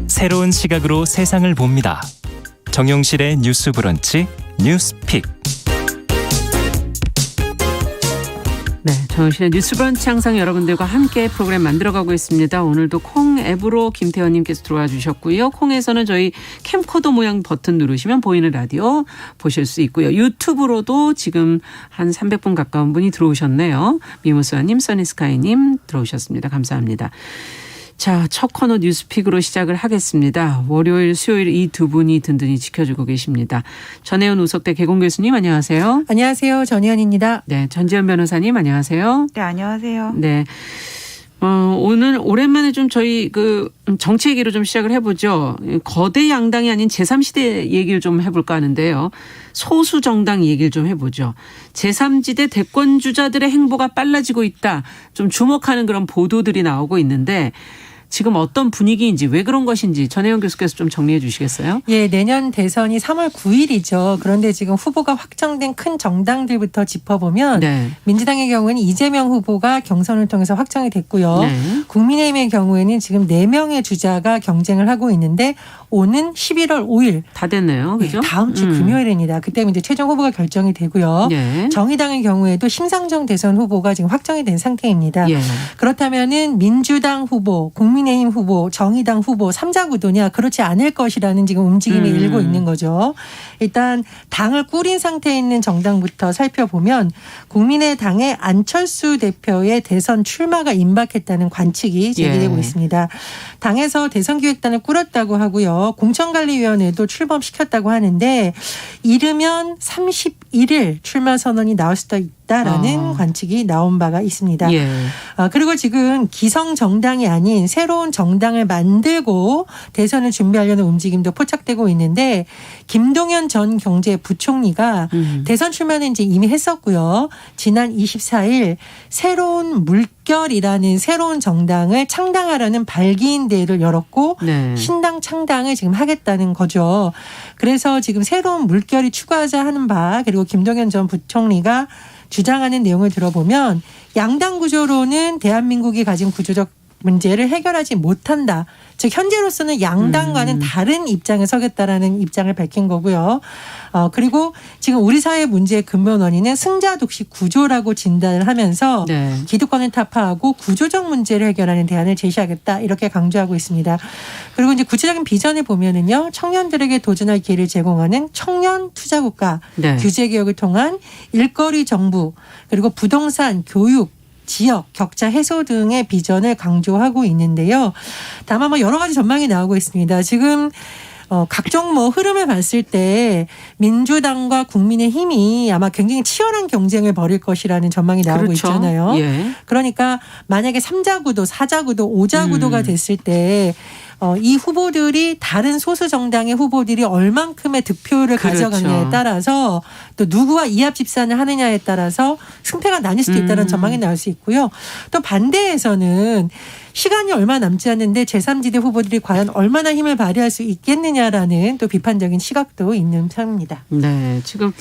새로운 시각으로 세상을 봅니다. 정용실의 뉴스 브런치 뉴스픽. 네, 정용실의 뉴스 브런치 항상 여러분들과 함께 프로그램 만들어가고 있습니다. 오늘도 콩 앱으로 김태현님께서 들어와 주셨고요. 콩에서는 저희 캠코더 모양 버튼 누르시면 보이는 라디오 보실 수 있고요. 유튜브로도 지금 한 300분 가까운 분이 들어오셨네요. 미모스와님, 써니스카이님 들어오셨습니다. 감사합니다. 자, 첫 코너 뉴스픽으로 시작을 하겠습니다. 월요일, 수요일 이 두 분이 든든히 지켜주고 계십니다. 전혜연 우석대 개공 교수님 안녕하세요. 안녕하세요. 전혜연입니다. 네, 전지현 변호사님 안녕하세요. 네, 안녕하세요. 네. 오늘 오랜만에 좀 저희 정치 얘기로 좀 시작을 해보죠. 거대 양당이 아닌 제3시대 얘기를 좀 해볼까 하는데요. 소수 정당 얘기를 좀 해보죠. 제3지대 대권주자들의 행보가 빨라지고 있다. 좀 주목하는 그런 보도들이 나오고 있는데 지금 어떤 분위기인지 왜 그런 것인지 전혜영 교수께서 좀 정리해 주시겠어요? 예, 내년 대선이 3월 9일이죠. 그런데 지금 후보가 확정된 큰 정당들부터 짚어보면 네. 민주당의 경우에는 이재명 후보가 경선을 통해서 확정이 됐고요. 네. 국민의힘의 경우에는 지금 4명의 주자가 경쟁을 하고 있는데 오는 11월 5일. 다 됐네요. 그죠? 네, 다음 주 금요일입니다. 그때 이제 최종 후보가 결정이 되고요. 네. 정의당의 경우에도 심상정 대선 후보가 지금 확정이 된 상태입니다. 예. 그렇다면은 민주당 후보, 국민의힘 후보, 정의당 후보 3자 구도냐? 그렇지 않을 것이라는 지금 움직임이 일고 있는 거죠. 일단 당을 꾸린 상태에 있는 정당부터 살펴보면 국민의당의 안철수 대표의 대선 출마가 임박했다는 관측이 제기되고 있습니다. 당에서 대선기획단을 꾸렸다고 하고요. 공천관리위원회도 출범시켰다고 하는데 이르면 31일 출마 선언이 나올 수도 있다라는 관측이 나온 바가 있습니다. 예. 그리고 지금 기성 정당이 아닌 새로운 정당을 만들고 대선을 준비하려는 움직임도 포착되고 있는데 김동연 전 경제부총리가 대선 출마는 이제 이미 했었고요. 지난 24일 새로운 물결이라는 새로운 정당을 창당하려는 발기인 대회를 열었고 네. 신당 창당을 지금 하겠다는 거죠. 그래서 지금 새로운 물결이 추구하자 하는 바 그리고 김동연 전 부총리가 주장하는 내용을 들어보면 양당 구조로는 대한민국이 가진 구조적 문제를 해결하지 못한다. 즉 현재로서는 양당과는 다른 입장에 서겠다라는 입장을 밝힌 거고요. 그리고 지금 우리 사회 문제의 근본 원인은 승자 독식 구조라고 진단을 하면서 네. 기득권을 타파하고 구조적 문제를 해결하는 대안을 제시하겠다 이렇게 강조하고 있습니다. 그리고 이제 구체적인 비전을 보면은요, 청년들에게 도전할 기회를 제공하는 청년 투자국가, 네. 규제 개혁을 통한 일거리 정부, 그리고 부동산, 교육 지역 격차 해소 등의 비전을 강조하고 있는데요. 다만 여러 가지 전망이 나오고 있습니다. 지금 각종 흐름을 봤을 때 민주당과 국민의힘이 아마 굉장히 치열한 경쟁을 벌일 것이라는 전망이 나오고 그렇죠. 있잖아요. 예. 그러니까 만약에 3자 구도, 4자 구도, 5자 구도가 됐을 때 이 후보들이 다른 소수 정당의 후보들이 얼만큼의 득표율을 그렇죠. 가져가느냐에 따라서 또 누구와 이합 집산을 하느냐에 따라서 승패가 나뉠 수도 있다는 전망이 나올 수 있고요. 또 반대에서는 시간이 얼마 남지 않는데 제3지대 후보들이 과연 얼마나 힘을 발휘할 수 있겠느냐라는 또 비판적인 시각도 있는 상황입니다. 네, 지금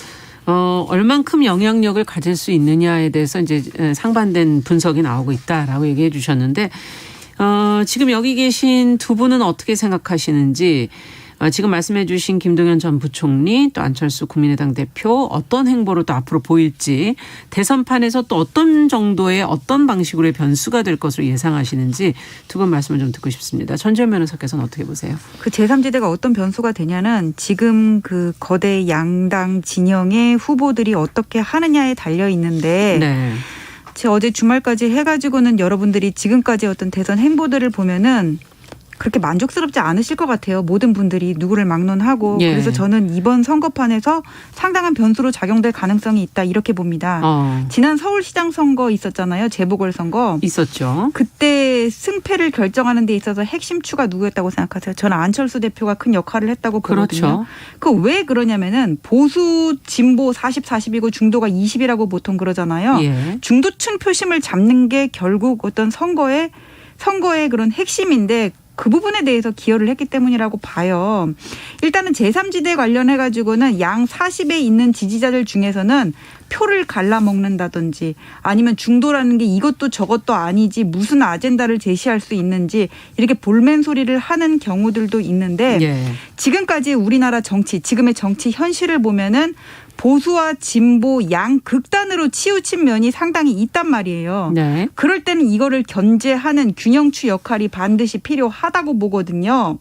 얼만큼 영향력을 가질 수 있느냐에 대해서 이제 상반된 분석이 나오고 있다라고 얘기해 주셨는데 지금 여기 계신 두 분은 어떻게 생각하시는지 지금 말씀해 주신 김동연 전 부총리 또 안철수 국민의당 대표 어떤 행보로 또 앞으로 보일지 대선판에서 또 어떤 정도의 어떤 방식으로의 변수가 될 것으로 예상하시는지 두 분 말씀을 좀 듣고 싶습니다. 전지현 변호사께서는 어떻게 보세요? 그 제3지대가 어떤 변수가 되냐는 지금 그 거대 양당 진영의 후보들이 어떻게 하느냐에 달려 있는데 네. 어제 주말까지 해가지고는 여러분들이 지금까지 어떤 대선 행보들을 보면은 그렇게 만족스럽지 않으실 것 같아요. 모든 분들이 누구를 막론하고. 예. 그래서 저는 이번 선거판에서 상당한 변수로 작용될 가능성이 있다 이렇게 봅니다. 지난 서울시장 선거 있었잖아요. 재보궐선거. 있었죠. 그때 승패를 결정하는 데 있어서 핵심추가 누구였다고 생각하세요? 저는 안철수 대표가 큰 역할을 했다고 보거든요. 그렇죠. 그 왜 그러냐면은 보수 진보 40, 40이고 중도가 20이라고 보통 그러잖아요. 예. 중도층 표심을 잡는 게 결국 어떤 선거의 그런 핵심인데 그 부분에 대해서 기여를 했기 때문이라고 봐요. 일단은 제3지대 관련해 가지고는 양 40에 있는 지지자들 중에서는 표를 갈라먹는다든지 아니면 중도라는 게 이것도 저것도 아니지 무슨 아젠다를 제시할 수 있는지 이렇게 볼멘 소리를 하는 경우들도 있는데 예. 지금까지 우리나라 정치, 지금의 정치 현실을 보면은 보수와 진보 양 극단으로 치우친 면이 상당히 있단 말이에요. 네. 그럴 때는 이거를 견제하는 균형추 역할이 반드시 필요하다고 보거든요.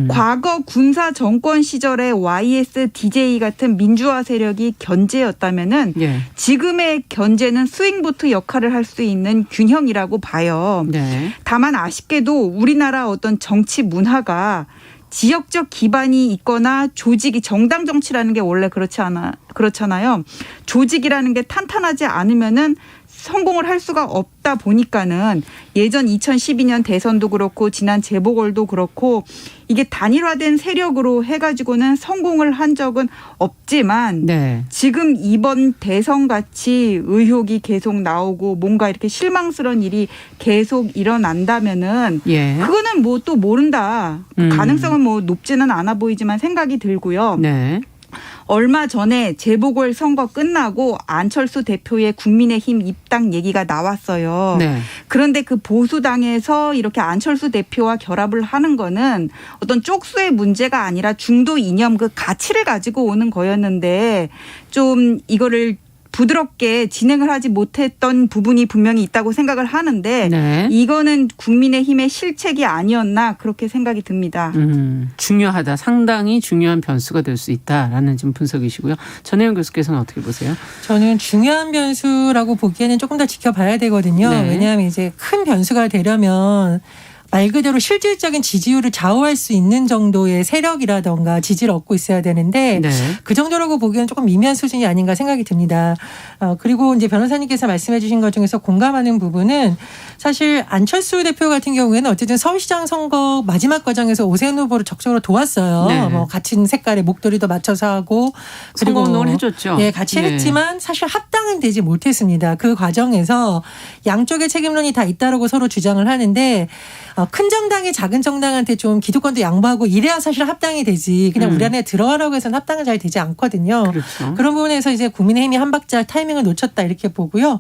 과거 군사 정권 시절의 YS, DJ 같은 민주화 세력이 견제였다면은 예. 지금의 견제는 스윙보트 역할을 할 수 있는 균형이라고 봐요. 네. 다만 아쉽게도 우리나라 어떤 정치 문화가 지역적 기반이 있거나 조직이 정당 정치라는 게 원래 그렇잖아요. 조직이라는 게 탄탄하지 않으면은 성공을 할 수가 없다 보니까는 예전 2012년 대선도 그렇고 지난 재보궐도 그렇고 이게 단일화된 세력으로 해가지고는 성공을 한 적은 없지만 네. 지금 이번 대선 같이 의혹이 계속 나오고 뭔가 이렇게 실망스러운 일이 계속 일어난다면은 예. 그거는 뭐 또 모른다. 가능성은 뭐 높지는 않아 보이지만 생각이 들고요. 네. 얼마 전에 재보궐 선거 끝나고 안철수 대표의 국민의힘 입당 얘기가 나왔어요. 네. 그런데 그 보수당에서 이렇게 안철수 대표와 결합을 하는 거는 어떤 쪽수의 문제가 아니라 중도 이념 그 가치를 가지고 오는 거였는데 좀 이거를 부드럽게 진행을 하지 못했던 부분이 분명히 있다고 생각을 하는데 네. 이거는 국민의힘의 실책이 아니었나 그렇게 생각이 듭니다. 중요하다. 상당히 중요한 변수가 될 수 있다라는 지금 분석이시고요. 전혜영 교수께서는 어떻게 보세요? 저는 중요한 변수라고 보기에는 조금 더 지켜봐야 되거든요. 네. 왜냐하면 이제 큰 변수가 되려면 말 그대로 실질적인 지지율을 좌우할 수 있는 정도의 세력이라던가 지지를 얻고 있어야 되는데 네. 그 정도라고 보기에는 조금 미미한 수준이 아닌가 생각이 듭니다. 그리고 이제 변호사님께서 말씀해 주신 것 중에서 공감하는 부분은 사실 안철수 대표 같은 경우에는 어쨌든 서울시장 선거 마지막 과정에서 오세훈 후보를 적극적으로 도왔어요. 네. 뭐 같은 색깔의 목도리도 맞춰서 하고 그리고 성공을 해줬죠. 예, 같이 네. 했지만 사실 합당은 되지 못했습니다. 그 과정에서 양쪽의 책임론이 다 있다라고 서로 주장을 하는데 큰 정당이 작은 정당한테 좀 기득권도 양보하고 이래야 사실 합당이 되지. 그냥 우리 안에 들어가라고 해서는 합당은 잘 되지 않거든요. 그렇죠. 그런 부분에서 이제 국민의힘이 한 박자 타이밍을 놓쳤다 이렇게 보고요.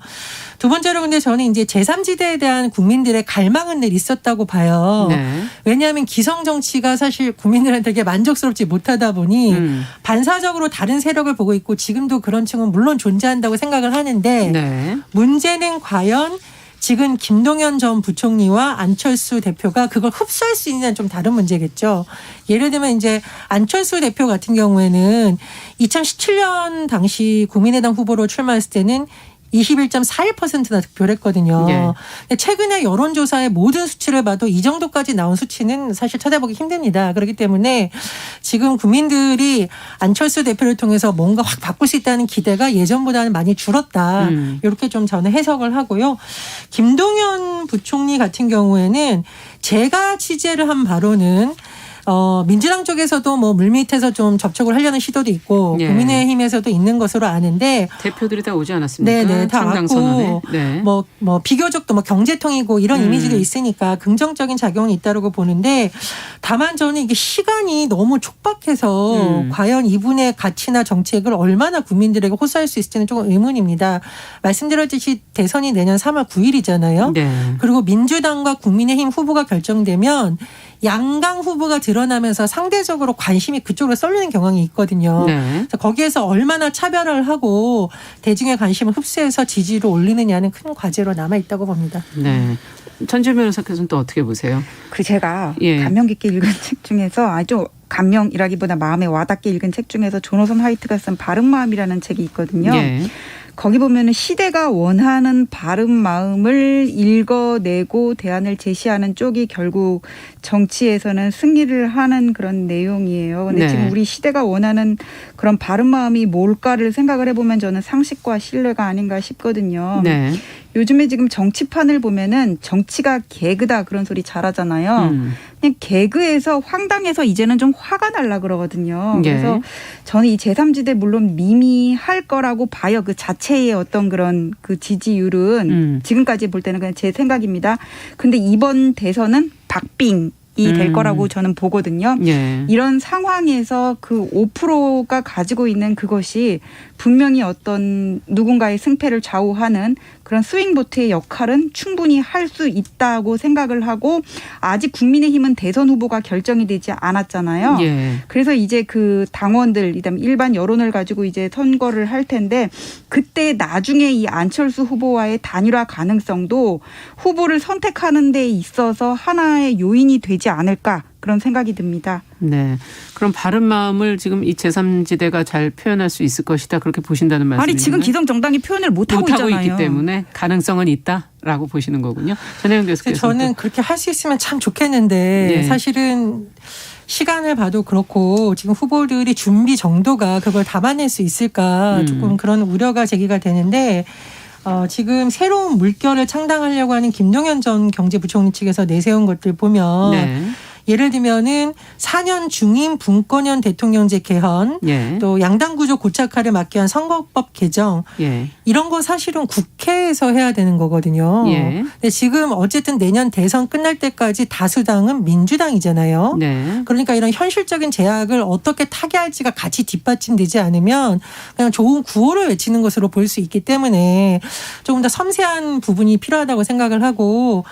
두 번째로 근데 저는 이제 제3지대에 대한 국민들의 갈망은 늘 있었다고 봐요. 네. 왜냐하면 기성 정치가 사실 국민들한테 되게 만족스럽지 못하다 보니 반사적으로 다른 세력을 보고 있고 지금도 그런 층은 물론 존재한다고 생각을 하는데 네. 문제는 과연 지금 김동연 전 부총리와 안철수 대표가 그걸 흡수할 수 있느냐는 좀 다른 문제겠죠. 예를 들면 이제 안철수 대표 같은 경우에는 2017년 당시 국민의당 후보로 출마했을 때는 21.41%나 득표를 했거든요. 네. 근데 최근에 여론조사의 모든 수치를 봐도 이 정도까지 나온 수치는 사실 찾아보기 힘듭니다. 그렇기 때문에 지금 국민들이 안철수 대표를 통해서 뭔가 확 바꿀 수 있다는 기대가 예전보다는 많이 줄었다. 이렇게 좀 저는 해석을 하고요. 김동연 부총리 같은 경우에는 제가 취재를 한 바로는 민주당 쪽에서도 뭐 물밑에서 좀 접촉을 하려는 시도도 있고 예. 국민의힘에서도 있는 것으로 아는데 대표들이 다 오지 않았습니까? 네네 다 창당 왔고 선언에. 네. 뭐 비교적 또 뭐 경제통이고 이런 이미지도 있으니까 긍정적인 작용은 있다고 보는데 다만 저는 이게 시간이 너무 촉박해서 과연 이분의 가치나 정책을 얼마나 국민들에게 호소할 수 있을지는 조금 의문입니다. 말씀드렸듯이 대선이 내년 3월 9일이잖아요. 네. 그리고 민주당과 국민의힘 후보가 결정되면 양강 후보가 드러나면서 상대적으로 관심이 그쪽으로 쏠리는 경향이 있거든요. 네. 그래서 거기에서 얼마나 차별을 하고 대중의 관심을 흡수해서 지지를 올리느냐는 큰 과제로 남아있다고 봅니다. 네. 전지현 변호사께서는 또 어떻게 보세요? 그 제가 예. 감명 깊게 읽은 책 중에서 아주 감명이라기보다 마음에 와닿게 읽은 책 중에서 조노선 화이트가 쓴 바른마음이라는 책이 있거든요. 예. 거기 보면은 시대가 원하는 바른 마음을 읽어내고 대안을 제시하는 쪽이 결국 정치에서는 승리를 하는 그런 내용이에요. 근데 네. 지금 우리 시대가 원하는 그런 바른 마음이 뭘까를 생각을 해보면 저는 상식과 신뢰가 아닌가 싶거든요. 네. 요즘에 지금 정치판을 보면은 정치가 개그다 그런 소리 잘하잖아요. 그냥 개그에서 황당해서 이제는 좀 화가 날라 그러거든요. 예. 그래서 저는 이 제3지대 물론 미미할 거라고 봐요. 그 자체의 어떤 그런 그 지지율은 지금까지 볼 때는 그냥 제 생각입니다. 근데 이번 대선은 박빙 될 거라고 저는 보거든요. 예. 이런 상황에서 그 5%가 가지고 있는 그것이 분명히 어떤 누군가의 승패를 좌우하는 그런 스윙보트의 역할은 충분히 할 수 있다고 생각을 하고 아직 국민의힘은 대선 후보가 결정이 되지 않았잖아요. 예. 그래서 이제 그 당원들, 그다음에 일반 여론을 가지고 이제 선거를 할 텐데 그때 나중에 이 안철수 후보와의 단일화 가능성도 후보를 선택하는 데 있어서 하나의 요인이 되지 않을까 그런 생각이 듭니다. 네. 그럼 바른 마음을 지금 이 제3지대가 잘 표현할 수 있을 것이다. 그렇게 보신다는 말씀이신가요? 아니 지금 기성 정당이 표현을 못하고 있잖아요. 있기 때문에 가능성은 있다라고 보시는 거군요. 전혜영 교수께서. 저는 그렇게 할 수 있으면 참 좋겠는데 예. 사실은 시간을 봐도 그렇고 지금 후보들이 준비 정도가 그걸 담아낼 수 있을까 조금 그런 우려가 제기가 되는데 지금 새로운 물결을 창당하려고 하는 김동연 전 경제부총리 측에서 내세운 것들 보면 네. 예를 들면은 4년 중임 분권형 대통령제 개헌 예. 또 양당 구조 고착화를 막기 위한 선거법 개정 예. 이런 거 사실은 국회에서 해야 되는 거거든요. 예. 근데 지금 어쨌든 내년 대선 끝날 때까지 다수당은 민주당이잖아요. 네. 그러니까 이런 현실적인 제약을 어떻게 타개할지가 같이 뒷받침되지 않으면 그냥 좋은 구호를 외치는 것으로 볼 수 있기 때문에 조금 더 섬세한 부분이 필요하다고 생각을 하고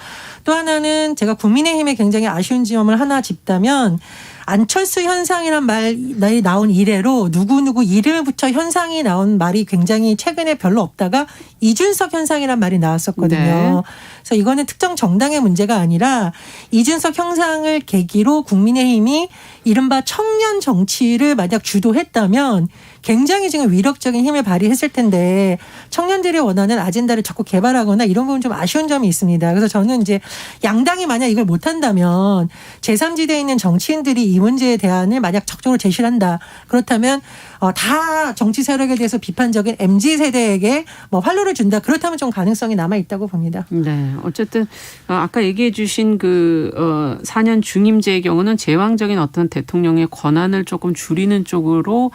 또 하나는 제가 국민의힘에 굉장히 아쉬운 지점을 하나 짚다면 안철수 현상이란 말이 나온 이래로 누구누구 이름을 붙여 현상이 나온 말이 굉장히 최근에 별로 없다가 이준석 현상이란 말이 나왔었거든요. 네. 그래서 이거는 특정 정당의 문제가 아니라 이준석 현상을 계기로 국민의힘이 이른바 청년 정치를 만약 주도했다면 굉장히 지금 위력적인 힘을 발휘했을 텐데 청년들이 원하는 아젠다를 자꾸 개발하거나 이런 부분 좀 아쉬운 점이 있습니다. 그래서 저는 이제 양당이 만약 이걸 못한다면 제3지대에 있는 정치인들이 이 문제에 대안을 만약 적극적으로 제시를 한다. 그렇다면 다 정치 세력에 대해서 비판적인 MZ세대에게 뭐 활로를 준다. 그렇다면 좀 가능성이 남아있다고 봅니다. 네. 어쨌든 아까 얘기해 주신 그 4년 중임제의 경우는 제왕적인 어떤 대통령의 권한을 조금 줄이는 쪽으로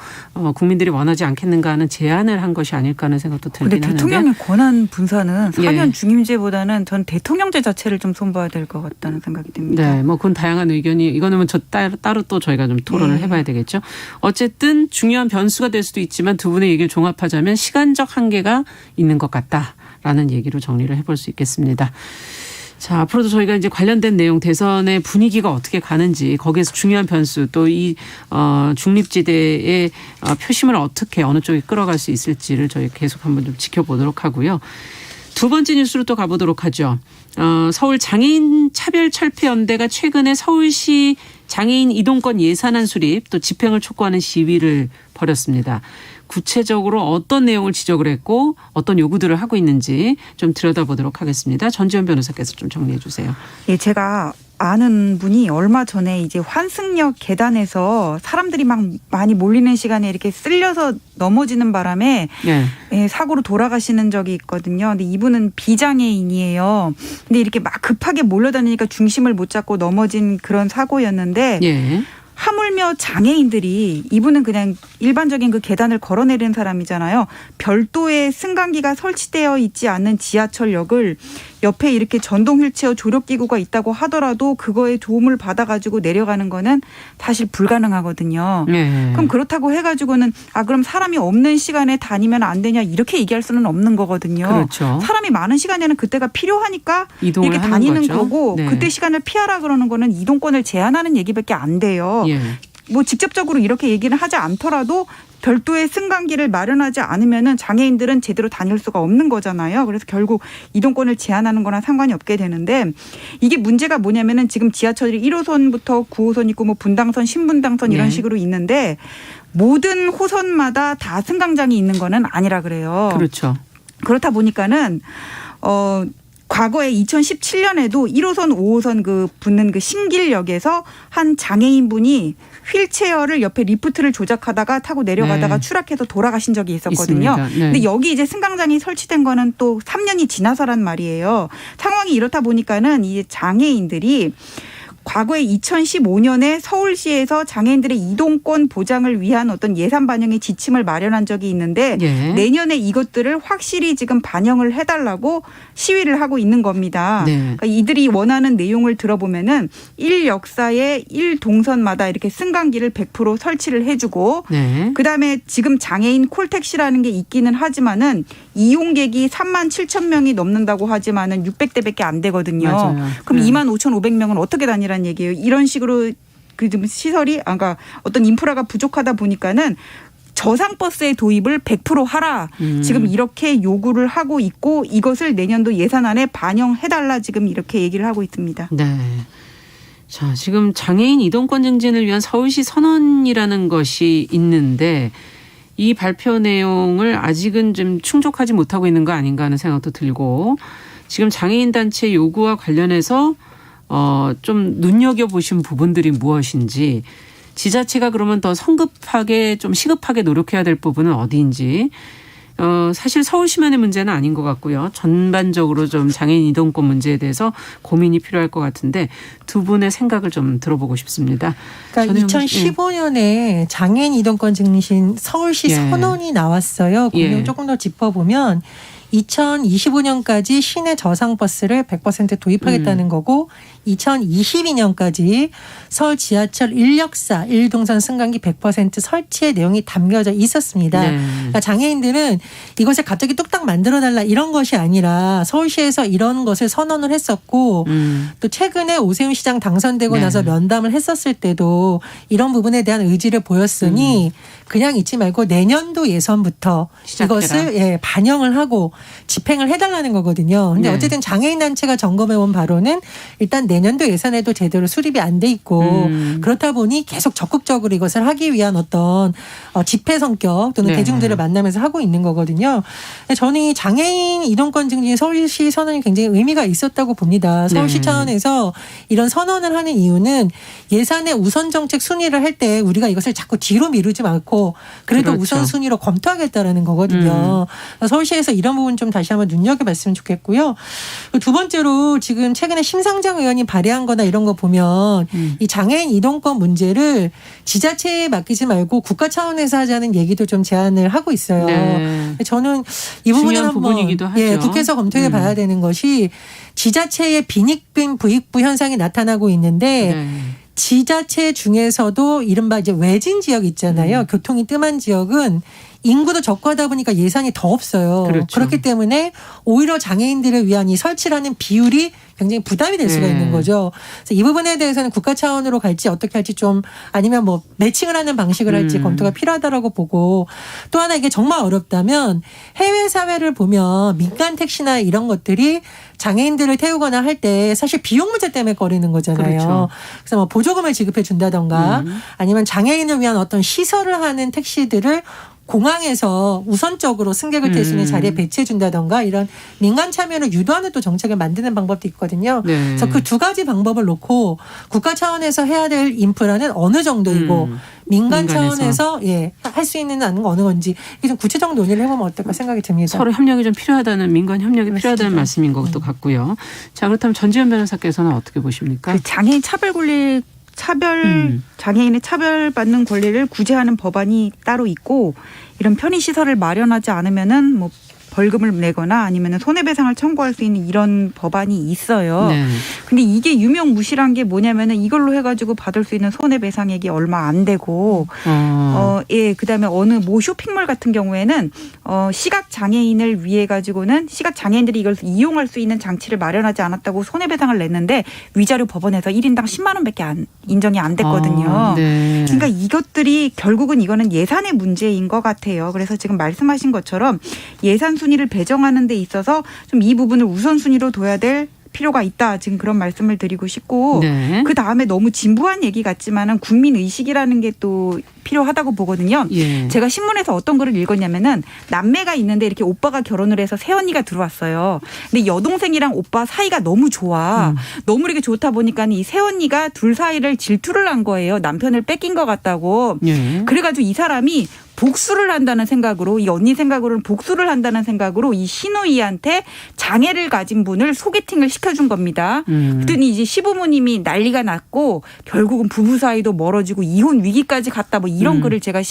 국민들이 원하지 않겠는가 하는 제안을 한 것이 아닐까 하는 생각도 들긴 근데 하는데. 대통령의 권한 분산은 4년 예. 중임제보다는 전 대통령제 자체를 좀 손봐야 될 것 같다는 생각이 듭니다. 네, 뭐 그건 다양한 의견이 이거는 뭐 따로 또 저희가 좀 토론을 해봐야 되겠죠. 어쨌든 중요한 변수가 될 수도 있지만 두 분의 얘기를 종합하자면 시간적 한계가 있는 것 같다라는 얘기로 정리를 해볼 수 있겠습니다. 자, 앞으로도 저희가 이제 관련된 내용 대선의 분위기가 어떻게 가는지 거기에서 중요한 변수 또 이 중립지대의 표심을 어떻게 어느 쪽에 끌어갈 수 있을지를 저희 계속 한번 좀 지켜보도록 하고요. 두 번째 뉴스로 또 가보도록 하죠. 서울 장애인 차별철폐연대가 최근에 서울시 장애인 이동권 예산안 수립 또 집행을 촉구하는 시위를 벌였습니다. 구체적으로 어떤 내용을 지적을 했고 어떤 요구들을 하고 있는지 좀 들여다보도록 하겠습니다. 전지현 변호사께서 좀 정리해 주세요. 예, 제가 아는 분이 얼마 전에 이제 환승역 계단에서 사람들이 막 많이 몰리는 시간에 이렇게 쓸려서 넘어지는 바람에 네. 예, 사고로 돌아가시는 적이 있거든요. 근데 이분은 비장애인이에요. 근데 이렇게 막 급하게 몰려다니니까 중심을 못 잡고 넘어진 그런 사고였는데 예. 하물며 장애인들이 이분은 그냥 일반적인 그 계단을 걸어내리는 사람이잖아요. 별도의 승강기가 설치되어 있지 않는 지하철역을 옆에 이렇게 전동 휠체어 조력기구가 있다고 하더라도 그거에 도움을 받아가지고 내려가는 거는 사실 불가능하거든요. 예. 그럼 그렇다고 해가지고는 그럼 사람이 없는 시간에 다니면 안 되냐 이렇게 얘기할 수는 없는 거거든요. 그렇죠. 사람이 많은 시간에는 그때가 필요하니까 이동을 이렇게 하는 다니는 거죠. 거고 네. 그때 시간을 피하라 그러는 거는 이동권을 제한하는 얘기밖에 안 돼요. 예. 뭐 직접적으로 이렇게 얘기는 하지 않더라도 별도의 승강기를 마련하지 않으면은 장애인들은 제대로 다닐 수가 없는 거잖아요. 그래서 결국 이동권을 제한하는 거나 상관이 없게 되는데 이게 문제가 뭐냐면은 지금 지하철이 1호선부터 9호선 있고 뭐 분당선, 신분당선 이런 네. 식으로 있는데 모든 호선마다 다 승강장이 있는 거는 아니라 그래요. 그렇죠. 그렇다 보니까는 과거에 2017년에도 1호선, 5호선 그 붙는 그 신길역에서 한 장애인분이 휠체어를 옆에 리프트를 조작하다가 타고 내려가다가 네. 추락해서 돌아가신 적이 있었거든요. 있습니다. 네. 근데 여기 이제 승강장이 설치된 거는 또 3년이 지나서란 말이에요. 상황이 이렇다 보니까는 이 장애인들이 과거에 2015년에 서울시에서 장애인들의 이동권 보장을 위한 어떤 예산 반영의 지침을 마련한 적이 있는데 예. 내년에 이것들을 확실히 지금 반영을 해달라고 시위를 하고 있는 겁니다. 네. 그러니까 이들이 원하는 내용을 들어보면은 1역사에 1동선마다 이렇게 승강기를 100% 설치를 해주고 네. 그다음에 지금 장애인 콜택시라는 게 있기는 하지만은 이용객이 3만 7천 명이 넘는다고 하지만은 600대밖에 안 되거든요. 맞아요. 그럼 네. 2만 5,500명은 어떻게 다니라는 얘기예요. 이런 식으로 그 좀 시설이 그러니까 어떤 인프라가 부족하다 보니까는 저상 버스의 도입을 100% 하라. 지금 이렇게 요구를 하고 있고 이것을 내년도 예산안에 반영해달라 지금 이렇게 얘기를 하고 있습니다. 네. 자, 지금 장애인 이동권 증진을 위한 서울시 선언이라는 것이 있는데 이 발표 내용을 아직은 좀 충족하지 못하고 있는 거 아닌가 하는 생각도 들고 지금 장애인 단체 요구와 관련해서 좀 눈여겨보신 부분들이 무엇인지 지자체가 그러면 더 성급하게 좀 시급하게 노력해야 될 부분은 어디인지 사실 서울시만의 문제는 아닌 것 같고요. 전반적으로 좀 장애인 이동권 문제에 대해서 고민이 필요할 것 같은데 두 분의 생각을 좀 들어보고 싶습니다. 그러니까 2015년에 장애인 이동권 증진 서울시 예. 선언이 나왔어요. 그 내용 예. 조금 더 짚어보면 2025년까지 시내 저상버스를 100% 도입하겠다는 거고 2022년까지 서울 지하철 1역사 1동선 승강기 100% 설치의 내용이 담겨져 있었습니다. 네. 그러니까 장애인들은 이것을 갑자기 뚝딱 만들어달라 이런 것이 아니라 서울시에서 이런 것을 선언을 했었고 또 최근에 오세훈 시장 당선되고 네. 나서 면담을 했었을 때도 이런 부분에 대한 의지를 보였으니 그냥 잊지 말고 내년도 예산부터 시작해라. 이것을 반영을 하고 집행을 해달라는 거거든요. 근데 네. 어쨌든 장애인 단체가 점검해온 바로는 일단 내년도 예산에도 제대로 수립이 안 돼 있고 그렇다 보니 계속 적극적으로 이것을 하기 위한 어떤 집회 성격 또는 네. 대중들을 만나면서 하고 있는 거거든요. 저는 이 장애인 이동권 증진 서울시 선언이 굉장히 의미가 있었다고 봅니다. 서울시 네. 차원에서 이런 선언을 하는 이유는 예산의 우선 정책 순위를 할 때 우리가 이것을 자꾸 뒤로 미루지 않고 그래도 그렇죠. 우선순위로 검토하겠다는 거거든요. 서울시에서 이런 부분 좀 다시 한번 눈여겨봤으면 좋겠고요. 두 번째로 지금 최근에 심상정 의원이 발의한 거나 이런 거 보면 이 장애인 이동권 문제를 지자체에 맡기지 말고 국가 차원에서 하자는 얘기도 좀 제안을 하고 있어요. 네. 저는 이 부분은 중요한 한번 부분이기도 하죠. 국회에서 검토해 봐야 되는 것이 지자체의 빈익빈 부익부 현상이 나타나고 있는데 네. 지자체 중에서도 이른바 이제 외진 지역 있잖아요. 교통이 뜸한 지역은 인구도 적고 하다 보니까 예산이 더 없어요. 그렇죠. 그렇기 때문에 오히려 장애인들을 위한 이 설치라는 비율이 굉장히 부담이 될 수가 네. 있는 거죠. 그래서 이 부분에 대해서는 국가 차원으로 갈지 어떻게 할지 좀 아니면 뭐 매칭을 하는 방식을 할지 검토가 필요하다라고 보고 또 하나 이게 정말 어렵다면 해외 사회를 보면 민간 택시나 이런 것들이 장애인들을 태우거나 할 때 사실 비용 문제 때문에 거리는 거잖아요. 그렇죠. 그래서 뭐 보조금을 지급해 준다던가 아니면 장애인을 위한 어떤 시설을 하는 택시들을 공항에서 우선적으로 승객을 댈 수 있는 자리에 배치해 준다던가 이런 민간 참여를 유도하는 또 정책을 만드는 방법도 있거든요. 네. 그래서 그 두 가지 방법을 놓고 국가 차원에서 해야 될 인프라는 어느 정도이고 민간 민간에서. 차원에서 할 수 있는 는 어느 건지 이게 좀 구체적 논의를 해보면 어떨까 생각이 듭니다. 서로 협력이 좀 필요하다는 민간 협력이 필요하다는 말씀인 것도 같고요. 자, 그렇다면 전지현 변호사께서는 어떻게 보십니까? 그 장애인 장애인의 차별받는 권리를 구제하는 법안이 따로 있고 이런 편의 시설을 마련하지 않으면은 뭐 벌금을 내거나 아니면 손해배상을 청구할 수 있는 이런 법안이 있어요. 네. 근데 이게 유명무실한 게 뭐냐면은 이걸로 해가지고 받을 수 있는 손해배상액이 얼마 안 되고, 그다음에 어느 모 쇼핑몰 같은 경우에는 시각 장애인을 위해 가지고는 시각 장애인들이 이걸 이용할 수 있는 장치를 마련하지 않았다고 손해배상을 냈는데 위자료 법원에서 1인당 10만 원밖에 인정이 안 됐거든요. 네. 그러니까 이것들이 결국은 이거는 예산의 문제인 것 같아요. 그래서 지금 말씀하신 것처럼 예산 순위를 배정하는 데 있어서 좀 이 부분을 우선순위로 둬야 될 필요가 있다. 지금 그런 말씀을 드리고 싶고 네. 그 다음에 너무 진부한 얘기 같지만은 국민 의식이라는 게 또 필요하다고 보거든요. 예. 제가 신문에서 어떤 글을 읽었냐면은 남매가 있는데 이렇게 오빠가 결혼을 해서 새언니가 들어왔어요. 근데 여동생이랑 오빠 사이가 너무 좋아. 너무 이렇게 좋다 보니까 이 새언니가 둘 사이를 질투를 한 거예요. 남편을 뺏긴 것 같다고. 예. 그래가지고 이 사람이 복수를 한다는 생각으로 이 언니 생각으로는 복수를 한다는 생각으로 이 신우이한테 장애를 가진 분을 소개팅을 시켜준 겁니다. 그랬더니 이제 시부모님이 난리가 났고 결국은 부부 사이도 멀어지고 이혼 위기까지 갔다 뭐 이런 글을 제가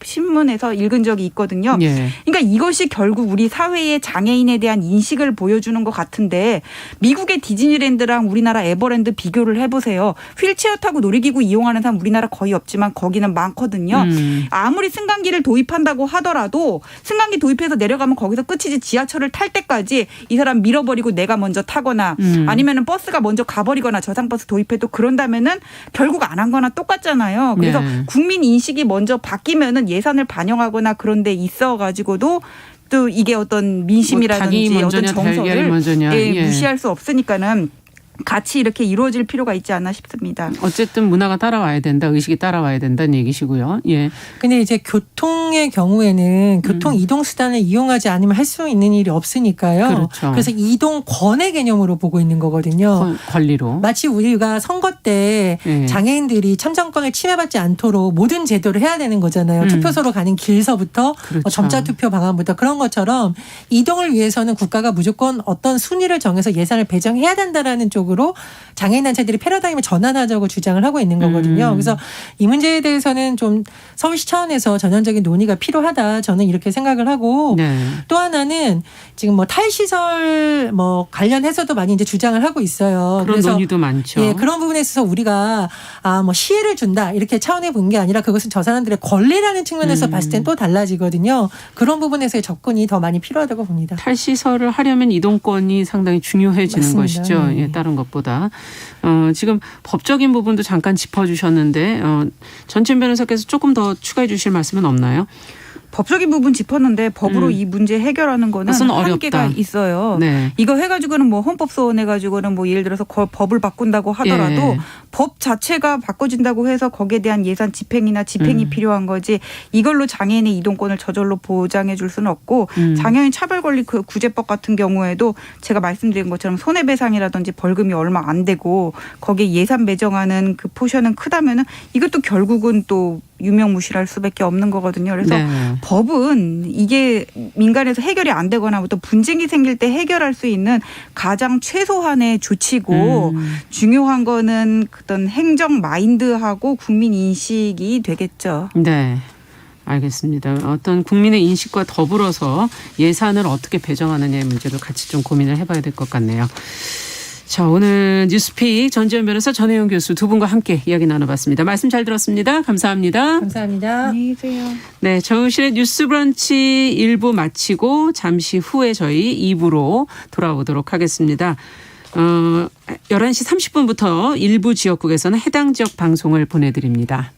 신문에서 읽은 적이 있거든요. 예. 그러니까 이것이 결국 우리 사회의 장애인에 대한 인식을 보여주는 것 같은데 미국의 디즈니랜드랑 우리나라 에버랜드 비교를 해보세요. 휠체어 타고 놀이기구 이용하는 사람 우리나라 거의 없지만 거기는 많거든요. 아무리 승강기를 도입한다고 하더라도 승강기 도입해서 내려가면 거기서 끝이지 지하철을 탈 때까지 이 사람 밀어버리고 내가 먼저 타거나 아니면은 버스가 먼저 가버리거나 저상버스 도입해도 그런다면은 결국 안 한 거나 똑같잖아요. 그래서 네. 국민 인식이 먼저 바뀌면은 예산을 반영하거나 그런 데 있어가지고도 또 이게 어떤 민심이라든지 뭐 어떤 닭이 먼저냐, 달걀이 정서를 먼저냐. 예. 무시할 수 없으니까는 같이 이렇게 이루어질 필요가 있지 않나 싶습니다. 어쨌든 문화가 따라와야 된다, 의식이 따라와야 된다는 얘기시고요. 예. 근데 이제 교통의 경우에는 교통 이동 수단을 이용하지 않으면 할 수 있는 일이 없으니까요. 그렇죠. 그래서 이동권의 개념으로 보고 있는 거거든요. 권리로. 마치 우리가 선거 때 예. 장애인들이 참정권을 침해받지 않도록 모든 제도를 해야 되는 거잖아요. 투표소로 가는 길서부터 그렇죠. 점자 투표 방안부터 그런 것처럼 이동을 위해서는 국가가 무조건 어떤 순위를 정해서 예산을 배정해야 된다라는 쪽으로 장애인단체들이 패러다임을 전환하자고 주장을 하고 있는 거거든요. 그래서 이 문제에 대해서는 좀 서울시 차원에서 전향적인 논의가 필요하다. 저는 이렇게 생각을 하고 네. 또 하나는 지금 뭐 탈시설 뭐 관련해서도 많이 이제 주장을 하고 있어요. 그런 그래서 논의도 많죠. 예, 그런 부분에 있어서 우리가 뭐 시혜를 준다 이렇게 차원에 본 게 아니라 그것은 저 사람들의 권리라는 측면에서 봤을 땐 또 달라지거든요. 그런 부분에서의 접근이 더 많이 필요하다고 봅니다. 탈시설을 하려면 이동권이 상당히 중요해지는 맞습니다. 것이죠. 네. 예, 다른 것보다. 지금 법적인 부분도 잠깐 짚어주셨는데 전천 변호사께서 조금 더 추가해 주실 말씀은 없나요? 법적인 부분 짚었는데 법으로 이 문제 해결하는 거는 그것은 한계가 어렵다. 있어요. 네. 이거 해가지고는 뭐 헌법소원 해가지고는 뭐 예를 들어서 법을 바꾼다고 하더라도 예. 법 자체가 바꿔진다고 해서 거기에 대한 예산 집행이나 집행이 필요한 거지 이걸로 장애인의 이동권을 저절로 보장해 줄 수는 없고 장애인 차별권리 구제법 같은 경우에도 제가 말씀드린 것처럼 손해배상이라든지 벌금이 얼마 안 되고 거기에 예산 배정하는 그 포션은 크다면은 이것도 결국은 또 유명무실할 수밖에 없는 거거든요. 그래서 네. 법은 이게 민간에서 해결이 안 되거나 또 분쟁이 생길 때 해결할 수 있는 가장 최소한의 조치고 중요한 거는 어떤 행정 마인드하고 국민 인식이 되겠죠. 네. 알겠습니다. 어떤 국민의 인식과 더불어서 예산을 어떻게 배정하느냐의 문제도 같이 좀 고민을 해봐야 될 것 같네요. 자, 오늘 뉴스픽 전지현 변호사 전혜영 교수 두 분과 함께 이야기 나눠봤습니다. 말씀 잘 들었습니다. 감사합니다. 감사합니다. 안녕히 계세요. 네, 정은실의 뉴스 브런치 1부 마치고 잠시 후에 저희 2부로 돌아오도록 하겠습니다. 11시 30분부터 일부 지역국에서는 해당 지역 방송을 보내드립니다.